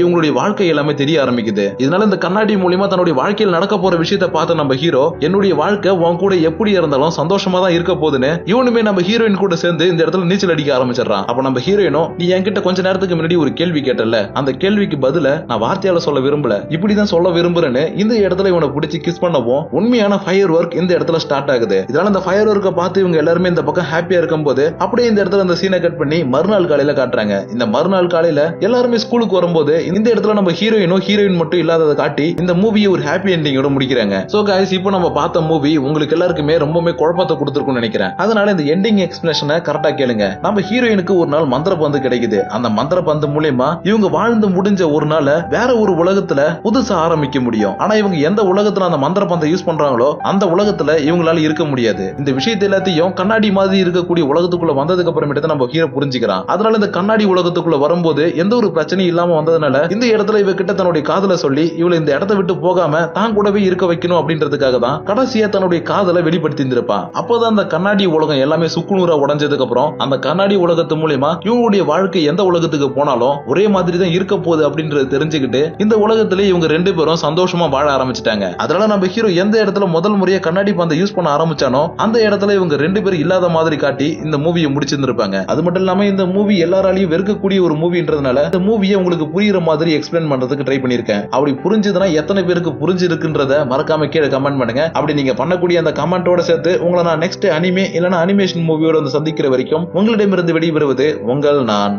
இவங்களுடைய வாழ்க்கை எல்லாமே தெரிய ஆரம்பிக்குது. இதனால இந்த கண்ணாடி மூலியமா தன்னுடைய வாழ்க்கையில் நடக்க போற விஷயத்தை பார்த்த நம்ம ஹீரோ என்னுடைய வாழ்க்கை உன் கூட எப்படி இருந்தாலும் சந்தோஷமா தான் இருக்க போதுன்னு இவனுமே நம்ம ஹீரோயின் கூட சேர்ந்து இந்த இடத்துல நீச்சல் அடிக்க ஆரம்பிச்சிடறான். அப்ப நம்ம ஹீரோயினும் நீ என்கிட்ட கொஞ்ச நேரத்துக்கு முன்னாடி ஒரு கேள்வி கேட்டல, அந்த கேள்விக்கு பதில நான் வார்த்தையால சொல்ல விரும்பல, இப்படிதான் சொல்ல விரும்புறேன்னு இந்த இடத்துல இவனை பிடிச்சி கிஸ் பண்ணவும் உண்மையான ஃபயர் ஒர்க் இந்த இடத்துல ஸ்டார்ட் ஆகுது. இதனால இந்த ஃபயர் ஒர்க்கை பார்த்து இவங்க எல்லாருமே இந்த பக்கம் ஹாப்பியா இருக்கும் போது அப்படியே இந்த இடத்துல இந்த சீனை கட் பண்ணி மறுநாள் காலையில காட்டுறாங்க. இந்த மறுநாள் காலையில எல்லாருமே ஸ்கூலுக்கு வரும்போது இந்த இடத்துல நம்ம ஹீரோயின் மட்டும் இல்லாததை காட்டி இந்த மூவியை ஒரு ஹாப்பி எண்டிங்கோட முடிக்கிறாங்க. சோ गाइस, இப்போ நம்ம பார்த்த மூவி உங்களுக்கு எல்லாருக்குமே ரொம்பவே குழப்பத்தை கொடுத்திருக்கும்னு நினைக்கிறேன். அதனால இந்த எண்டிங் எக்ஸ்பிளனேஷனை கரெக்டா கேளுங்க. நம்ம ஹீரோயினுக்கு ஒரு நாள் மந்திர பந்து கிடைக்குது. அந்த மந்திர பந்து மூலமா இவங்க வாழ்ந்து முடிஞ்ச ஒரு நாள் வேற ஒரு உலகத்துல புதுசா ஆரம்பிக்க முடியும். ஆனா இவங்க எந்த உலகத்துல அந்த மந்திர பந்தை யூஸ் பண்றாங்களோ அந்த உலகத்துல இவங்களால இருக்க முடியாது. இந்த விஷயத்தை எல்லாத்தையும் கண்ணாடி மாதிரி இருக்கக்கூடிய உலகத்துக்குள்ள வந்ததுக்கு அப்புறமேட்டு நம்ம ஹீரோ புரிஞ்சுக்கிறான். அதனால இந்த கண்ணாடி உலகத்துக்குள்ள வரும்போது எந்த ஒரு பிரச்சனையும் இல்லாம வந்ததுனால இந்த இடத்துல இவ கிட்ட தன்னுடைய காதலை சொல்லி இவளை இந்த இடத்தை விட்டு போகாம தான் கூடவே இருக்க வைக்கணும் அப்படின்றதுக்காக தான் கடைசியா தன்னுடைய காதலை வெளிப்படுத்தி இருந்திருப்பா. அப்போதான் அந்த கண்ணாடி உலகம் எல்லாமே சுக்குநூறா உடைஞ்சதுக்கு அப்புறம் அந்த கண்ணாடி உலகத்து மூலமா இவங்களுடைய வாழ்க்கை எந்த உலகத்துக்கு போனாலும் ஒரே மாதிரி தான் இருக்க போகுது அப்படின்றது தெரிஞ்சுக்கிட்டு இந்த உலகத்திலே இவங்க ரெண்டு பேரும் சந்தோஷமா வாழ ஆரம்பிச்சிட்டாங்க. அதனால நம்ம ஹீரோ எந்த இடத்துல முதல் முறையா கண்ணாடி பந்தை யூஸ் பண்ண ஆரம்பிச்சானோ அந்த இடத்துல இவங்க ரெண்டு பேரும் இல்லாத மாதிரி காட்டி இந்த மூவியை முடிச்சிருந்திருப்பாங்க. அது மட்டும் இல்லாம இந்த மூவி எல்லாராலையும் வெறுக்கக்கூடிய ஒரு மூவின்றதுனால இந்த மூவியை உங்களுக்கு புரியுற மாதிரி எக்ஸ்பிளைன் பண்றதுக்கு ட்ரை பண்ணிருக்கேன். அப்படி புரிஞ்சதுன்னா எத்தனை பேருக்கு புரிஞ்சிருக்குன்றத மறக்காம கீழே கமெண்ட் பண்ணுங்க. அப்படி நீங்க பண்ணக்கூடிய அந்த கமெண்டோட சேர்த்து உங்களை நான் நெக்ஸ்ட் அனிமே இல்லனா அனிமேஷன் மூவியோட வந்து சந்திக்கிற வரைக்கும் உங்களிடமிருந்து வெளிவருவது உங்கள் நான்.